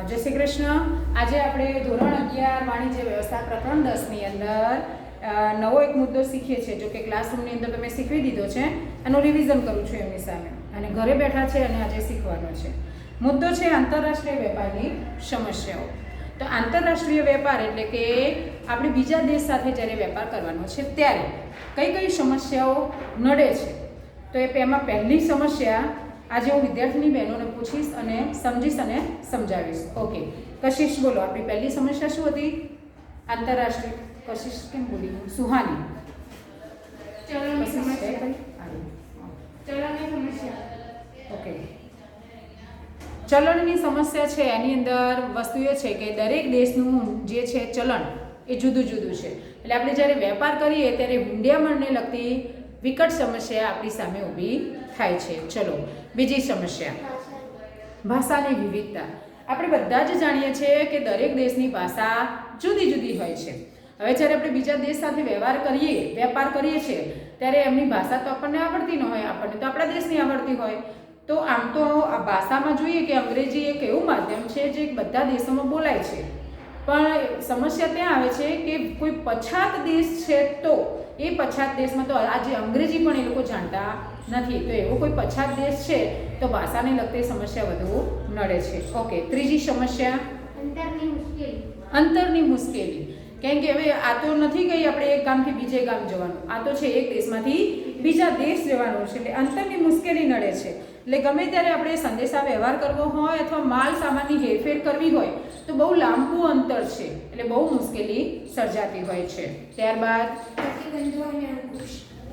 જય શ્રી કૃષ્ણ. આજે આપણે ધોરણ 11 વાણિજ્ય વ્યવસ્થા પ્રકરણ 10 ની અંદર નવો એક મુદ્દો શીખીએ છીએ. જો કે ક્લાસરૂમની અંદર તમે શીખવી દીધો છે, એનું રિવિઝન કરું છું એમની સામે, અને ઘરે બેઠા છે અને આજે શીખવાનો છે. મુદ્દો છે આંતરરાષ્ટ્રીય વેપારની સમસ્યાઓ. તો આંતરરાષ્ટ્રીય વેપાર એટલે કે આપણે બીજા દેશ સાથે જ્યારે વેપાર કરવાનો છે ત્યારે કઈ કઈ સમસ્યાઓ નડે છે. તો એમાં પહેલી સમસ્યા આજે હું વિદ્યાર્થીની બહેનોને પૂછીશ અને સમજીશ અને સમજાવીશ. ઓકે કશિશ, બોલો, આપણી પહેલી સમસ્યા શું હતી? આંતરરાષ્ટ્રીય. કશિશ કેમ બોલી? સુહાની. ઓકે, ચલણની સમસ્યા છે. એની અંદર વસ્તુ એ છે કે દરેક દેશનું જે છે ચલણ એ જુદું જુદું છે. એટલે આપણે જ્યારે વેપાર કરીએ ત્યારે હુંડિયામણને લગતી વિકટ સમસ્યા આપણી સામે ઊભી થાય છે. ચલો, બીજી સમસ્યા, ભાષાની વિવિધતા. આપણે બધા જ જાણીએ છીએ કે દરેક દેશની ભાષા જુદી જુદી હોય છે. હવે જ્યારે આપણે બીજા દેશ સાથે વેપાર કરીએ છીએ ત્યારે એમની ભાષા તો આપણને આવડતી ન હોય, આપણને તો આપણા દેશની આવડતી હોય. તો આમ તો આ ભાષામાં જોઈએ કે અંગ્રેજી એક એવું માધ્યમ છે જે બધા દેશોમાં બોલાય છે, પણ સમસ્યા ત્યાં આવે છે કે કોઈ પછાત દેશ છે તો એ પછાત દેશમાં તો આજે અંગ્રેજી પણ એ લોકો જાણતા નથી. તો એવો કોઈ પછાત દેશ છે તો ભાષાને લગતી સમસ્યા વધુ નડે છે. ઓકે, ત્રીજી સમસ્યા, અંતરની મુશ્કેલી. કેમ કે હવે આ તો નથી ગઈ આપણે એક ગામથી બીજે ગામ જવાનું, આ તો છે એક દેશમાંથી બીજા દેશ જવાનું છે, એટલે અંતરની મુશ્કેલી નડે છે. એટલે ગમે ત્યારે આપણે સંદેશા વ્યવહાર કરવો હોય અથવા માલ સામાનની હેરફેર કરવી હોય તો બહુ લાંબુ અંતર છે, એટલે બહુ મુશ્કેલી સર્જાતી હોય છે. ત્યારબાદ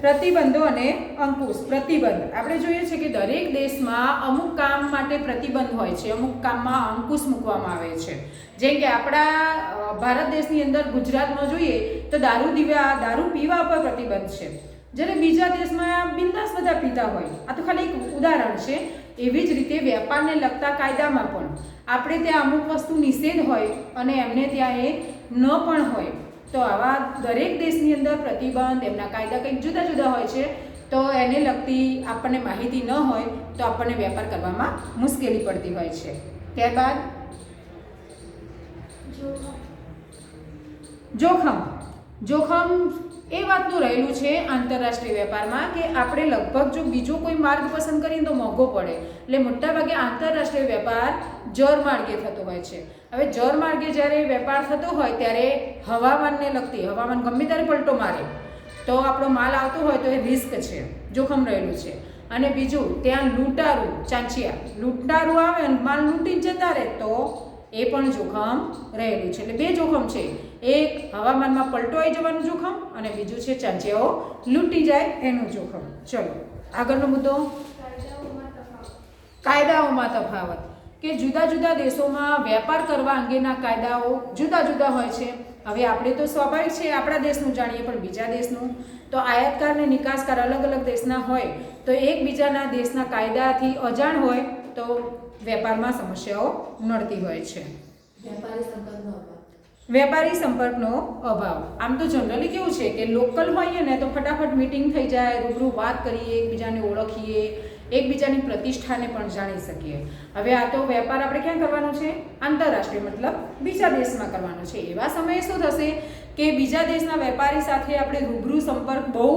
પ્રતિબંધો અને અંકુશ. પ્રતિબંધ આપણે જોઈએ છે કે દરેક દેશમાં અમુક કામ માટે પ્રતિબંધ હોય છે, અમુક કામમાં અંકુશ મૂકવામાં આવે છે. જેમ કે આપણા ભારત દેશની અંદર ગુજરાતમાં જોઈએ તો દારૂ પીવા પર પ્રતિબંધ છે, જ્યારે બીજા દેશમાં બિંદાસ બધા પીતા હોય. આ તો ખાલી એક ઉદાહરણ છે. એવી જ રીતે વેપારને લગતા કાયદામાં પણ આપણે ત્યાં અમુક વસ્તુ નિષેધ હોય અને એમને ત્યાં એ ન પણ હોય. તો આવા દરેક દેશની અંદર પ્રતિબંધ, એમના કાયદા કંઈક જુદા જુદા હોય છે. તો એને લગતી આપણને માહિતી ન હોય તો આપણને વેપાર કરવામાં મુશ્કેલી પડતી હોય છે. ત્યારબાદ જોખમ એ વાતનું રહેલું છે આંતરરાષ્ટ્રીય વેપારમાં કે આપણે લગભગ જો બીજો કોઈ માર્ગ પસંદ કરીએ તો મોંઘો પડે, એટલે મોટાભાગે આંતરરાષ્ટ્રીય વેપાર જળમાર્ગે થતો હોય છે. હવે જળમાર્ગે જ્યારે વેપાર થતો હોય ત્યારે હવામાનને લગતી, હવામાન ગમે ત્યારે પલટો મારે તો આપણો માલ આવતો હોય તો એ રિસ્ક છે, જોખમ રહેલું છે. અને બીજું, ત્યાં લૂંટારું આવે અને માલ લૂંટી જતા રહે તો એ પણ જોખમ રહેલું છે. એટલે બે જોખમ છે, એક હવામાનમાં પલટો આવી જવાનું જોખમ અને બીજું છે ચાંચિયાઓ લૂંટી જાય એનું જોખમ. ચલો આગળનો મુદ્દો, કાયદાઓમાં તફાવત. કે જુદા જુદા દેશોમાં વેપાર કરવા અંગેના કાયદાઓ જુદા જુદા હોય છે. હવે આપણે તો સ્વાભાવિક છે આપણા દેશનું જાણીએ, પણ બીજા દેશનું તો આયાતકાર અને નિકાસકાર અલગ અલગ દેશના હોય તો એકબીજાના દેશના કાયદાથી અજાણ હોય તો વેપારમાં સમસ્યાઓ નડતી હોય છે. વેપારી સંપર્કનો અભાવ. આમ તો જનરલી કેવું છે કે લોકલ હોઈએ ને તો ફટાફટ મીટિંગ થઈ જાય, રૂબરૂ વાત કરીએ, એકબીજાને ઓળખીએ, એકબીજાની પ્રતિષ્ઠાને પણ જાણી શકીએ. હવે આ તો વેપાર આપણે ક્યાં કરવાનો છે? આંતરરાષ્ટ્રીય, મતલબ બીજા દેશમાં કરવાનો છે. એવા સમયે શું થશે કે બીજા દેશના વેપારી સાથે આપણે રૂબરૂ સંપર્ક બહુ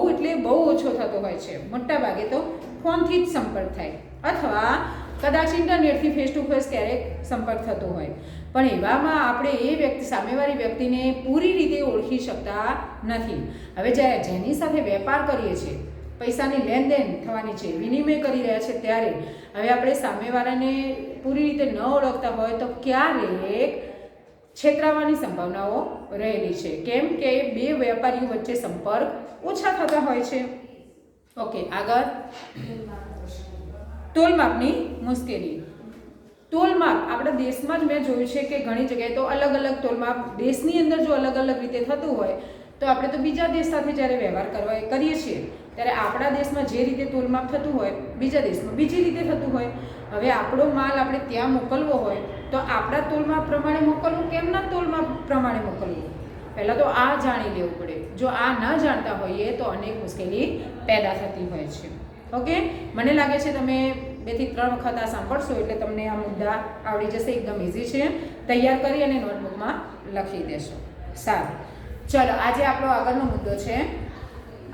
ઓછો થતો હોય છે. મોટા ભાગે તો ફોનથી જ સંપર્ક થાય અથવા કદાચ ઇન્ટરનેટથી ફેસ ટુ ફેસ ક્યારેક સંપર્ક થતો હોય. પણ એવામાં આપણે એ સામેવાળી વ્યક્તિને પૂરી રીતે ઓળખી શકતા નથી. હવે જ્યારે જેની સાથે વેપાર કરીએ છીએ, પૈસાની લેનદેન થવાની છે, વિનિમય કરી રહ્યા છે, ત્યારે હવે આપણે સામેવાળાને પૂરી રીતે ન ઓળખતા હોય તો ક્યારેક છેતરાવાની સંભાવનાઓ રહેલી છે. કેમ કે બે વેપારીઓ વચ્ચે સંપર્ક ઓછા થતા હોય છે. ઓકે, આગળ તોલમાપની મુશ્કેલી. તોલમાપ આપણા દેશમાં જ મેં જોયું છે કે ઘણી જગ્યાએ તો અલગ અલગ તોલમાપ દેશની અંદર જો અલગ અલગ રીતે થતું હોય તો આપણે તો બીજા દેશ સાથે જ્યારે વ્યવહાર કરીએ છીએ ત્યારે આપણા દેશમાં જે રીતે તોલમાપ થતું હોય બીજા દેશમાં બીજી રીતે થતું હોય. હવે આપણો માલ આપણે ત્યાં મોકલવો હોય તો આપણા તોલમાપ પ્રમાણે મોકલવું કે એમના તોલમાપ પ્રમાણે મોકલવું, પહેલાં તો આ જાણી લેવું પડે. જો આ ન જાણતા હોઈએ તો અનેક મુશ્કેલી પેદા થતી હોય છે. ઓકે, મને લાગે છે તમે 2 થી 3 વખત આ સાંભળશો એટલે તમને આ મુદ્દા આવડી જશે. એકદમ ઇઝી છે. તૈયાર કરી અને નોટબુકમાં લખી દેશો. સારું, ચલો આજે આપણો આગળનો મુદ્દો છે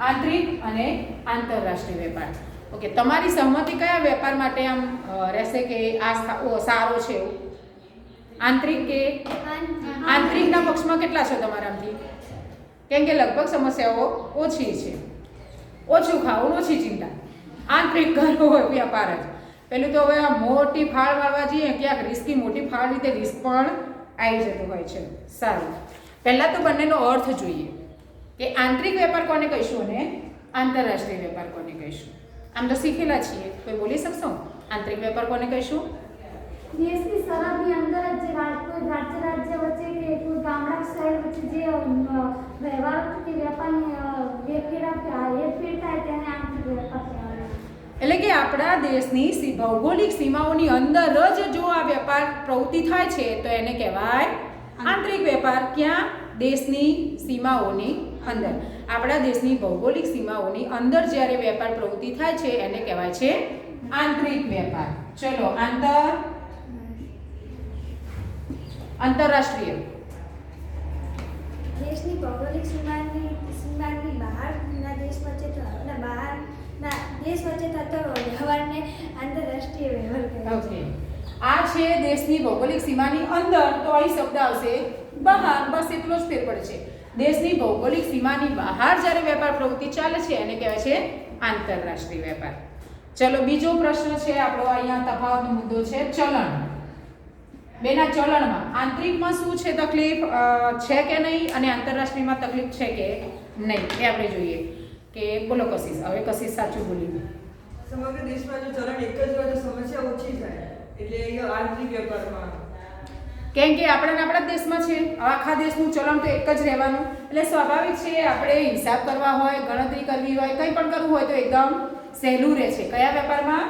આંતરિક અને આંતરરાષ્ટ્રીય વેપાર. ઓકે, તમારી સહમતિ કયા વેપાર માટે આમ રહેશે કે આ સારો છે એવું? આંતરિક કે આંતરિકના પક્ષમાં કેટલા છો તમારામાંથી? કેમ કે લગભગ સમસ્યાઓ ઓછી છે. ઓછું ખાવું, ઓછી ચિંતા, આંતરિક કરવો હોય વ્યાપાર જ. પેલું તો હવે આ મોટી ફાળ મારવા જઈએ ક્યાંક રિસ્કી, મોટી ફાળ રીતે રિસ્ક પણ આવી જતું હોય છે. સારું, પહેલાં તો બંનેનો અર્થ જોઈએ કે આંતરિક વેપાર કોને કહીશું અને આંતરરાષ્ટ્રીય વેપાર કોને કહીશું. આમ તો શીખેલા છીએ, કોઈ બોલી શકશો? આંતરિક વેપાર કોને કહીશું? देश की सरहद के अंदर जो कोई राज्य वच्चे के कोई गामड़ा शहर वच्चे जे व्यवहार के व्यापार ये फिरता है તેને આંતરિક વેપાર કહેવાય. એટલે કે આપણા દેશની ભૌગોલિક સીમાઓની અંદર જ જો આ વેપાર પ્રવૃત્તિ થાય છે તો એને કહેવાય આંતરિક વેપાર. ક્યાં? દેશની સીમાઓની અંદર, આપણા દેશની ભૌગોલિક સીમાઓની અંદર જ્યારે વેપાર પ્રવૃત્તિ થાય છે એને કહેવાય છે આંતરિક વેપાર. ચલો, આંતરરાષ્ટ્રીય દેશની ભૌગોલિક સીમાની બહારના દેશ વચ્ચે દેશ વચ્ચે થતો વ્યવહારને આંતરરાષ્ટ્રીય વ્યવહાર કહેવાય. ઓકે, આ છે દેશની ભૌગોલિક સીમાની અંદર, તો અહીં શબ્દ આવશે બહાર. બસ એટલો જ ફેર પડે છે. દેશની ભૌગોલિક સીમાની બહાર જ્યારે વેપાર પ્રવૃત્તિ ચાલે છે એને કહેવાય છે આંતરરાષ્ટ્રીય વેપાર. ચલો, બીજો પ્રશ્ન છે આપણો. અહીંયા તફાવતનો મુદ્દો છે ચલણ. બેના ચલણમાં આંતરિકમાં શું છે તકલીફ છે કે નહીં અને આંતરરાષ્ટ્રીયમાં તકલીફ છે કે નહીં એ આપણે જોઈએ. કે બોલો કશિશ, હવે કશિશ સાચું બોલી. સમગ્ર દેશમાં જો ચલણ એક જ હોય તો સમસ્યા ઓછી થાય, એટલે અહીંયા આંતરિક વેપારમાં કેમ કે આપણા દેશમાં છે, આખા દેશનું ચલણ તો એક જ રહેવાનું, એટલે સ્વાભાવિક છે આપણે હિસાબ કરવા હોય, ગણતરી કરવી હોય, કંઈ પણ કરવું હોય તો એકદમ સહેલું રહે છે. કયા વેપારમાં?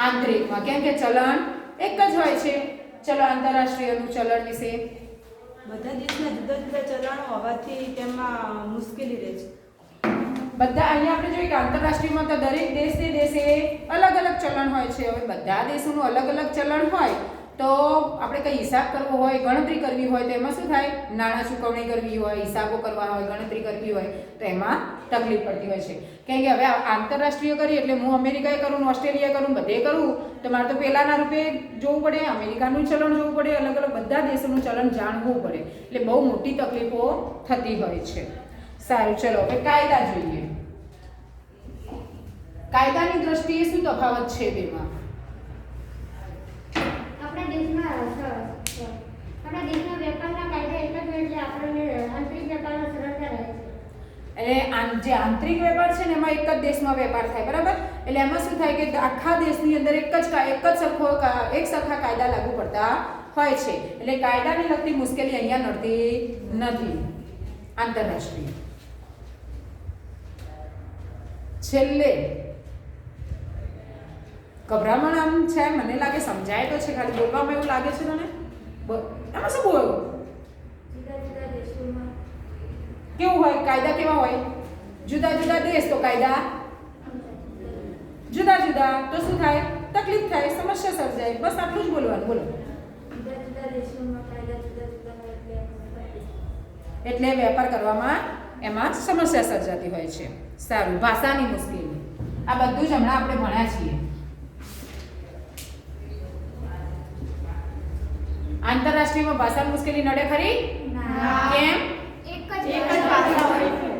આંતરિકમાં, કેમ કે ચલણ એક જ હોય છે. ચલો, આંતરરાષ્ટ્રીયનું ચલણ વિશે. બધા દેશના જુદા જુદા ચલણો હોવાથી તેમાં મુશ્કેલી રહે છે. બધા અહીંયા આપણે જોઈએ કે આંતરરાષ્ટ્રીયમાં તો દરેક દેશે અલગ અલગ ચલણ હોય છે. હવે બધા દેશોનું અલગ અલગ ચલણ હોય તો આપણે કંઈ હિસાબ કરવો હોય, ગણતરી કરવી હોય તો એમાં શું થાય? નાણાં ચૂકવણી કરવી હોય, હિસાબો કરવા હોય, ગણતરી કરવી હોય તો એમાં તકલીફ પડતી હોય છે. કેમ કે હવે આંતરરાષ્ટ્રીય કરીએ એટલે હું અમેરિકાએ કરું, ઓસ્ટ્રેલિયા કરું, બધે કરું તો મારે તો પહેલાંના રૂપે જોવું પડે, અમેરિકાનું ચલણ જોવું પડે, અલગ અલગ બધા દેશોનું ચલણ જાણવું પડે, એટલે બહુ મોટી તકલીફો થતી હોય છે. સારું, ચલો હવે કાયદા જોઈએ. કાયદાની દ્રષ્ટિએ શું તફાવત છે બેમાં? આપણા દેશમાં વેપારના કાયદા એક જ હોય એટલે આપણને આંતરિક વેપારમાં સરળતા રહે છે. એટલે જે આંતરિક વેપાર છે ને એમાં એક જ દેશમાં વેપાર થાય, બરાબર? એટલે એમાં શું થાય કે આખા દેશની અંદર એક સરખા કાયદા લાગુ પડતા હોય છે, એટલે કાયદાને લગતી મુશ્કેલી અહીંયા નડતી નથી. આંતરરાષ્ટ્રીય છેલ્લે ગભરામણ આમ છે, મને લાગે સમજાય તો છે, ખાલી બોલવામાં એવું લાગે છે તને? એમાં શું બોલું? જુદા જુદા દેશોમાં કેવું હોય? કાયદા કેવા હોય? જુદા જુદા દેશ તો કાયદા જુદા જુદા, તો શું થાય? તકલીફ થાય, સમસ્યા સર્જાય. બસ આટલું જ બોલવાનું. બોલો. જુદા જુદા દેશોમાં કાયદા જુદા જુદા હોય એટલે વેપાર કરવામાં એમાં સમસ્યા સર્જાતી હોય છે. સારું, ભાષાની મુશ્કેલી, આ બધું જ હમણાં આપણે ભણ્યા છીએ. આંતરરાષ્ટ્રીયમાં ભાષાની મુશ્કેલી નડે ખરી? કેમ? એક જ ભાષા હોય છે.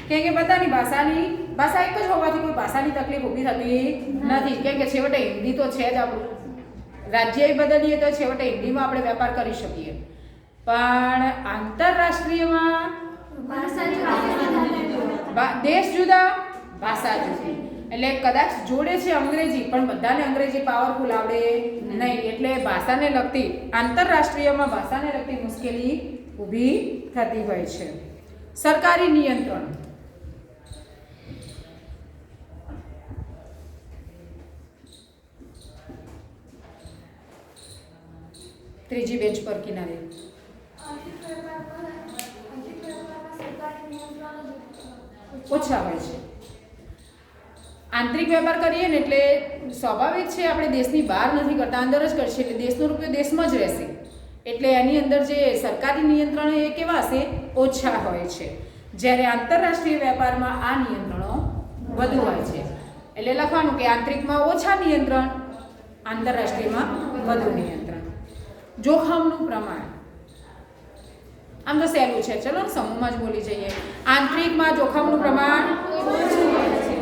કેમ કે બધાની ભાષા એક જ હોવાથી કોઈ ભાષાની તકલીફ ઊભી થતી નથી. કેમ કે છેવટે હિન્દી તો છે જ, આપણું રાજ્ય બદલીએ તો છેવટે હિન્દીમાં આપણે વેપાર કરી શકીએ. પણ આંતરરાષ્ટ્રીયમાં દેશ જુદા, ભાષા જુદી, એટલે કદાચ જોડે છે અંગ્રેજી પણ બધાને અંગ્રેજી પાવરફુલ આવડે નહીં, એટલે ભાષાને લગતી આંતરરાષ્ટ્રીયમાં ભાષાને લગતી મુશ્કેલી ઊભી થતી હોય છે. સરકારી નિયંત્રણ. ત્રીજી બેન્ચ પર કિનારે. ઓછા હોય છે. આંતરિક વેપાર કરીએ ને એટલે સ્વાભાવિક છે આપણે દેશની બહાર નથી કરતા, અંદર જ કરશે એટલે દેશનો રૂપિયો દેશમાં જ રહેશે. એટલે એની અંદર જે સરકારી નિયંત્રણો એ કેવા હશે? ઓછા હોય છે. જ્યારે આંતરરાષ્ટ્રીય વેપારમાં આ નિયંત્રણો વધુ હોય છે. એટલે લખવાનું કે આંતરિકમાં ઓછા નિયંત્રણ, આંતરરાષ્ટ્રીયમાં વધુ નિયંત્રણ. જોખમનું પ્રમાણ આમ તો સહેલું છે, ચલો સમૂહમાં જ બોલી જઈએ. આંતરિકમાં જોખમનું પ્રમાણ ઓછું હોય છે,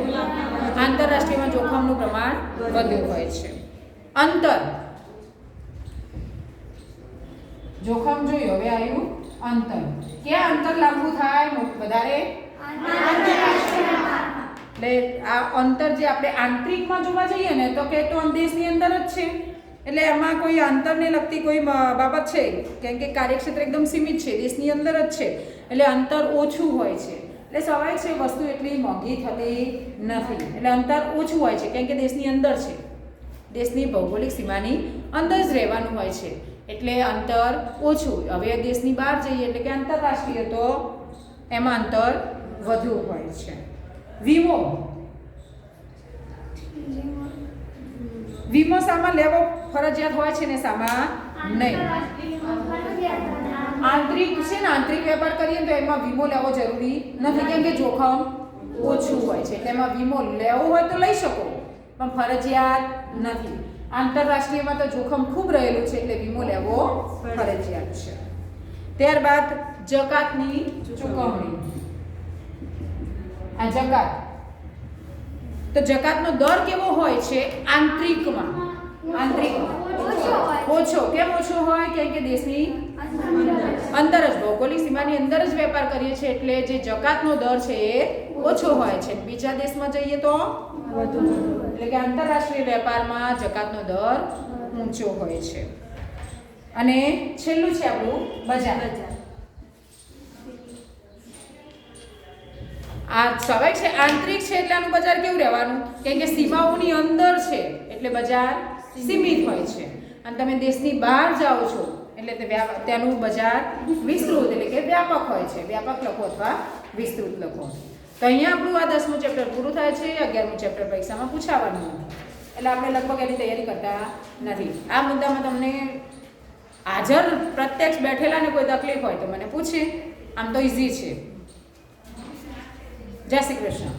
આંતરરાષ્ટ્રીયમાં જોખમનું પ્રમાણ વધુ હોય છે. અંતર, જોખમ જોયું, હવે આવ્યું અંતર. ક્યાં અંતર લાંબુ થાય વધારે? એટલે આ અંતર જે આપણે આંતરિકમાં જોવા જઈએ ને તો કે તો દેશની અંદર જ છે, એટલે એમાં કોઈ અંતરને લગતી કોઈ બાબત છે કેમ કે કાર્યક્ષેત્ર એકદમ સીમિત છે, દેશની અંદર જ છે, એટલે અંતર ઓછું હોય છે. એટલે સ્વાભાવિક છે વસ્તુ એટલી મોંઘી થતી નથી, એટલે અંતર ઓછું હોય છે કેમ કે દેશની અંદર છે, દેશની ભૌગોલિક સીમાની અંદર જ રહેવાનું હોય છે, એટલે અંતર ઓછું. હવે દેશની બહાર જઈએ એટલે કે આંતરરાષ્ટ્રીય તો એમાં અંતર વધુ હોય છે. વીમો, વીમો સામા લેવો ફરજિયાત હોય છે ને સામા નહીં. આંતરિક છે ને આંતરિક વેપાર કરીએ તો એમાં વીમો લેવો જરૂરી નથી કેમ કે જોખમ ઓછું હોય છે, એટલે એમાં વીમો લેવો હોય તો લઈ શકો પણ ફરજિયાત નથી. આંતરરાષ્ટ્રીયમાં તો જોખમ ખૂબ રહેલું છે એટલે વીમો લેવો ફરજિયાત છે. ત્યારબાદ જકાતની ચૂકવણી. આ જકાત, તો જકાતનો દર કેવો હોય છે? આંતરિકમાં ઓછો. કેમ ઓછો હોય? કેમ કે દેશની અંદર જ ભૌગોલિક સીમાની અંદર જ વેપાર કરીએ છીએ એટલે જે જકાતનો દર છે એ ઓછો હોય છે. બીજા દેશમાં જઈએ તો વધુ, એટલે કે આંતરરાષ્ટ્રીય વેપારમાં જકાતનો દર ઊંચો હોય છે. અને છેલ્લું છે આપણું બજાર. આ સ્વાભાવિક છે આંતરિક છે એટલે આનું બજાર કેવું રહેવાનું? કેમ કે સીમાઓની અંદર છે એટલે બજાર સીમિત હોય છે, અને તમે દેશની બહાર જાઓ છો એટલે તેનું બજાર વિસ્તૃત એટલે કે વ્યાપક હોય છે. વ્યાપક લખો અથવા વિસ્તૃત લખો. તો અહીંયા આપણું આ 10મું ચેપ્ટર પૂરું થાય છે. 11મું ચેપ્ટર પરીક્ષામાં પૂછાવાનું, એટલે આપણે લગભગ એની તૈયારી કરતા નથી. આ મુદ્દામાં તમને હાજર પ્રત્યક્ષ બેઠેલા ને કોઈ તકલીફ હોય તો મને પૂછે, આમ તો ઇઝી છે. જય શ્રી કૃષ્ણ.